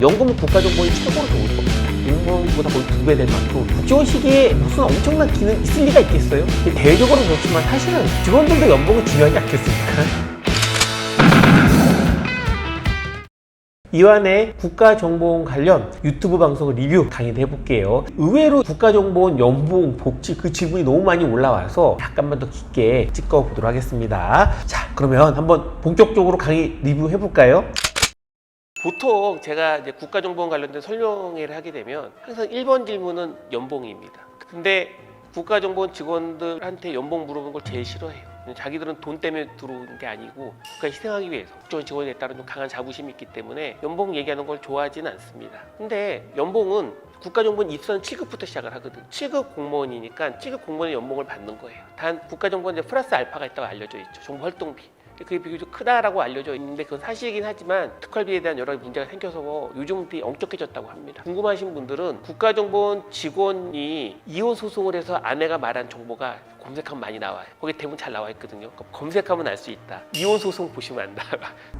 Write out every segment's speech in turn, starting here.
연금은 국가정보원이 최고로 좋을 겁니다. 공무원보다 거의 2배 될 만큼 국정원 시기에 무슨 엄청난 기능이 있을 리가 있겠어요? 대외적으로는 그렇지만 사실은 직원들도 연봉이 중요하지 않겠습니까? 이완의 국가정보원 관련 유튜브 방송 리뷰 강의를 해볼게요. 의외로 국가정보원 연봉, 복지 그 질문이 너무 많이 올라와서 약간만 더 깊게 찍어보도록 하겠습니다. 자, 그러면 한번 본격적으로 강의 리뷰 해볼까요? 보통 제가 이제 국가정보원 관련된 설명회를 하게 되면 항상 1번 질문은 연봉입니다. 근데 국가정보원 직원들한테 연봉 물어보는 걸 제일 싫어해요. 자기들은 돈 때문에 들어오는 게 아니고 국가에 희생하기 위해서 국정원 직원에 따른 좀 강한 자부심이 있기 때문에 연봉 얘기하는 걸 좋아하지는 않습니다. 근데 연봉은 국가정보원 입사는 7급부터 시작을 하거든. 7급 공무원이니까 7급 공무원의 연봉을 받는 거예요. 단 국가정보원에 플러스 알파가 있다고 알려져 있죠. 정보활동비. 그게 비교적 크다라고 알려져 있는데 그건 사실이긴 하지만 특활비에 대한 여러 문제가 생겨서 요즘 되게 엄격해졌다고 합니다. 궁금하신 분들은 국가정보원 직원이 이혼 소송을 해서 아내가 말한 정보가 검색하면 많이 나와요. 거기 대부분 잘 나와 있거든요. 검색하면 알 수 있다. 이혼 소송 보시면 안다.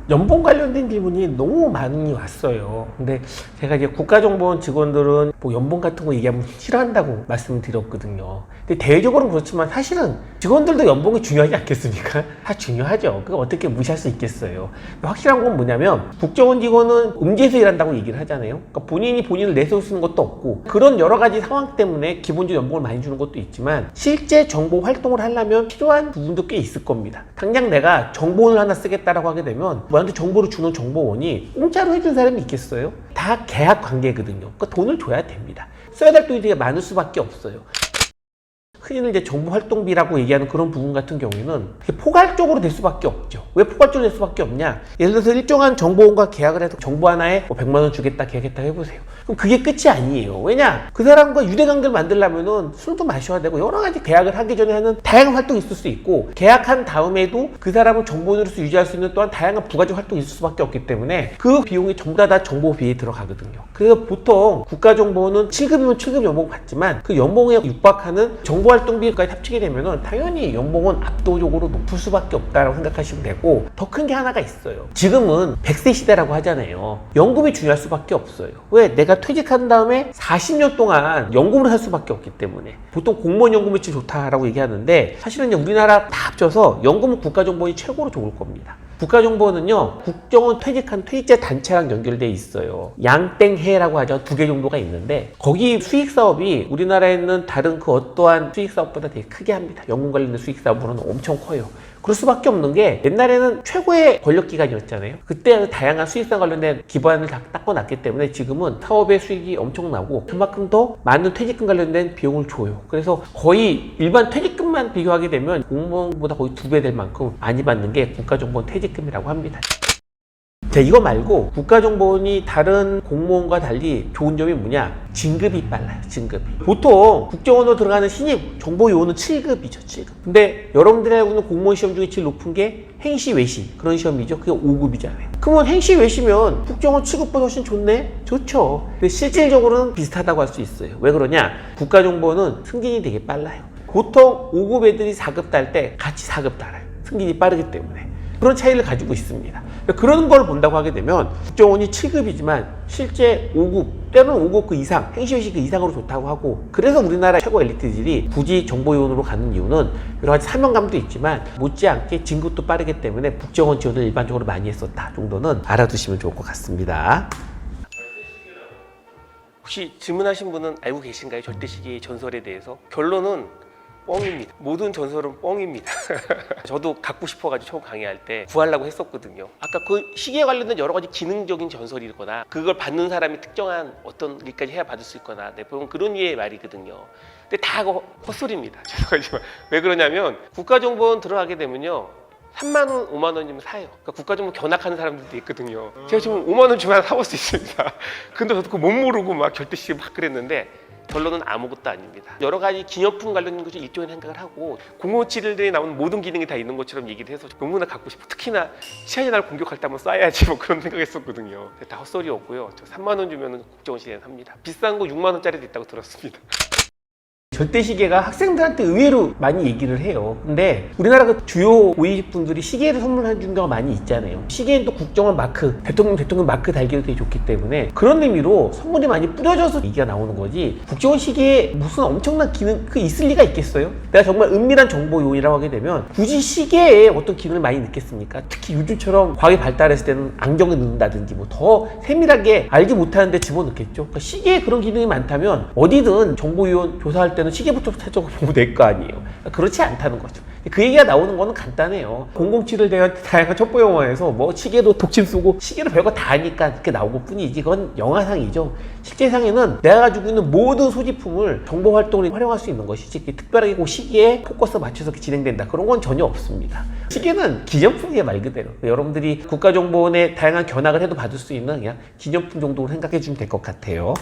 연봉 관련된 질문이 너무 많이 왔어요. 근데 제가 이제 국가정보원 직원들은 뭐 연봉 같은 거 얘기하면 싫어한다고 말씀을 드렸거든요. 근데 대외적으로는 그렇지만 사실은 직원들도 연봉이 중요하지 않겠습니까? 다 중요하죠. 그거 어떻게 무시할 수 있겠어요. 확실한 건 뭐냐면 국정원 직원은 음지에서 일한다고 얘기를 하잖아요. 그러니까 본인이 본인을 내세울 수 있는 것도 없고 그런 여러 가지 상황 때문에 기본적으로 연봉을 많이 주는 것도 있지만 실제 정보 활동을 하려면 필요한 부분도 꽤 있을 겁니다. 당장 내가 정보원을 하나 쓰겠다라고 하게 되면 나한테 정보를 주는 정보원이 공짜로 해준 사람이 있겠어요? 다 계약 관계거든요. 그러니까 돈을 줘야 됩니다. 써야 될 돈이 되게 많을 수밖에 없어요. 흔히는 이제 정보활동비라고 얘기하는 그런 부분 같은 경우에는 포괄적으로 될 수밖에 없죠. 왜 포괄적으로 될 수밖에 없냐? 예를 들어서 일정한 정보원과 계약을 해서 정보 하나에 100만 원 주겠다 계약했다 해보세요. 그럼 그게 끝이 아니에요. 왜냐? 그 사람과 유대관계를 만들려면은 술도 마셔야 되고 여러 가지 계약을 하기 전에 하는 다양한 활동이 있을 수 있고 계약한 다음에도 그 사람을 정보원으로서 유지할 수 있는 또한 다양한 부가적 활동이 있을 수밖에 없기 때문에 그 비용이 전부 다 정보비에 들어가거든요. 그래서 보통 국가정보원은 7급이면 7급 연봉 받지만 그 연봉에 육박하는 정보활동비까지 합치게 되면은 당연히 연봉은 압도적으로 높을 수밖에 없다라고 생각하시면 되고 더 큰 게 하나가 있어요. 지금은 100세 시대라고 하잖아요. 연금이 중요할 수밖에 없어요. 왜? 내가 퇴직한 다음에 40년 동안 연금을 할 수밖에 없기 때문에 보통 공무원 연금이 제일 좋다라고 얘기하는데 사실은 이제 우리나라 다 합쳐서 연금은 국가정보원이 최고로 좋을 겁니다. 국가정보원은요 국정원 퇴직한 퇴직자 단체랑 연결돼 있어요. 양땡해라고 하죠. 2개 정도가 있는데 거기 수익사업이 우리나라에 있는 다른 그 어떠한 수익사업보다 되게 크게 합니다. 연금 관련된 수익사업으로는 엄청 커요. 그럴 수밖에 없는 게 옛날에는 최고의 권력기관이었잖아요. 그때 다양한 수익성 관련된 기반을 다 닦아놨기 때문에 지금은 사업의 수익이 엄청나고 그만큼 더 많은 퇴직금 관련된 비용을 줘요. 그래서 거의 일반 퇴직금만 비교하게 되면 공무원보다 거의 2배 될 만큼 많이 받는 게 국가정보원 퇴직금이라고 합니다. 자, 이거 말고 국가정보원이 다른 공무원과 달리 좋은 점이 뭐냐? 진급이 빨라요. 진급이. 보통 국정원으로 들어가는 신입 정보요원은 7급이죠. 7급. 근데 여러분들이 알고 있는 공무원 시험 중에 제일 높은 게 행시 외시 그런 시험이죠. 그게 5급이잖아요. 그러면 행시 외시면 국정원 7급보다 훨씬 좋네? 좋죠. 근데 실질적으로는 비슷하다고 할 수 있어요. 왜 그러냐? 국가정보원은 승진이 되게 빨라요. 보통 5급 애들이 4급 딸 때 같이 4급 달아요. 승진이 빠르기 때문에. 그런 차이를 가지고 있습니다. 그런 걸 본다고 하게 되면 국정원이 7급이지만 실제 5급, 때로는 5급 그 이상, 행시외시 그 이상으로 좋다고 하고 그래서 우리나라 최고 엘리트들이 굳이 정보요원으로 가는 이유는 여러 가지 사명감도 있지만 못지않게 진급도 빠르기 때문에 국정원 지원을 일반적으로 많이 했었다 정도는 알아두시면 좋을 것 같습니다. 혹시 질문하신 분은 알고 계신가요? 절대시계의 전설에 대해서? 결론은 뻥입니다. 모든 전설은 뻥입니다. 저도 갖고 싶어가지고 처음 강의할 때 구하려고 했었거든요. 아까 그 시계에 관련된 여러 가지 기능적인 전설이거나 그걸 받는 사람이 특정한 어떤 일까지 해야 받을 수 있거나 보면 그런 류의 말이거든요. 근데 다 헛소리입니다. 죄송하지만 왜 그러냐면 국가정보원 들어가게 되면요 3만 원, 5만 원이면 사요. 그러니까 국가정보원 견학하는 사람들도 있거든요. 제가 지금 5만 원 주면 사볼 수 있습니다. 근데 저도 그거 못 모르고 막 절대시계 막 그랬는데 결론은 아무것도 아닙니다. 여러 가지 기념품 관련된 것을 일종의 생각을 하고 007들에 나오는 모든 기능이 다 있는 것처럼 얘기를 해서 너무나 갖고 싶어. 특히나 시한이 나를 공격할 때 한번 쏴야지 뭐 그런 생각했었거든요. 다 헛소리였고요. 저 3만 원 주면 국정원 시대에 삽니다. 비싼 거 6만 원짜리도 있다고 들었습니다. 절대 시계가 학생들한테 의외로 많이 얘기를 해요. 근데 우리나라 그 주요 고위직분들이 시계를 선물해 준 경우가 많이 있잖아요. 시계는 또 국정원 마크, 대통령 마크 달기도 되게 좋기 때문에 그런 의미로 선물이 많이 뿌려져서 얘기가 나오는 거지, 국정원 시계에 무슨 엄청난 기능 있을 리가 있겠어요? 내가 정말 은밀한 정보 요인이라고 하게 되면 굳이 시계에 어떤 기능을 많이 넣겠습니까? 특히 요즘처럼 과학이 발달했을 때는 안경을 넣는다든지 뭐 더 세밀하게 알지 못하는데 집어넣겠죠. 그러니까 시계에 그런 기능이 많다면 어디든 정보 요원 조사할 때는 시계부터 찾아보고 보면 될 거 아니에요. 그러니까 그렇지 않다는 거죠. 그 얘기가 나오는 거는 간단해요. 007을 대한 다양한 첩보 영화에서 뭐 시계도 독침 쏘고 시계도 별거 다 하니까 그렇게 나온 것 뿐이지, 그건 영화상이죠. 실제상에는 내가 가지고 있는 모든 소지품을 정보 활동을 활용할 수 있는 것이지, 특별하게 그 시계에 포커스 맞춰서 진행된다, 그런 건 전혀 없습니다. 시계는 기념품이에요, 말 그대로. 여러분들이 국가정보원에 다양한 견학을 해도 받을 수 있는 그냥 기념품 정도로 생각해 주면 될 것 같아요.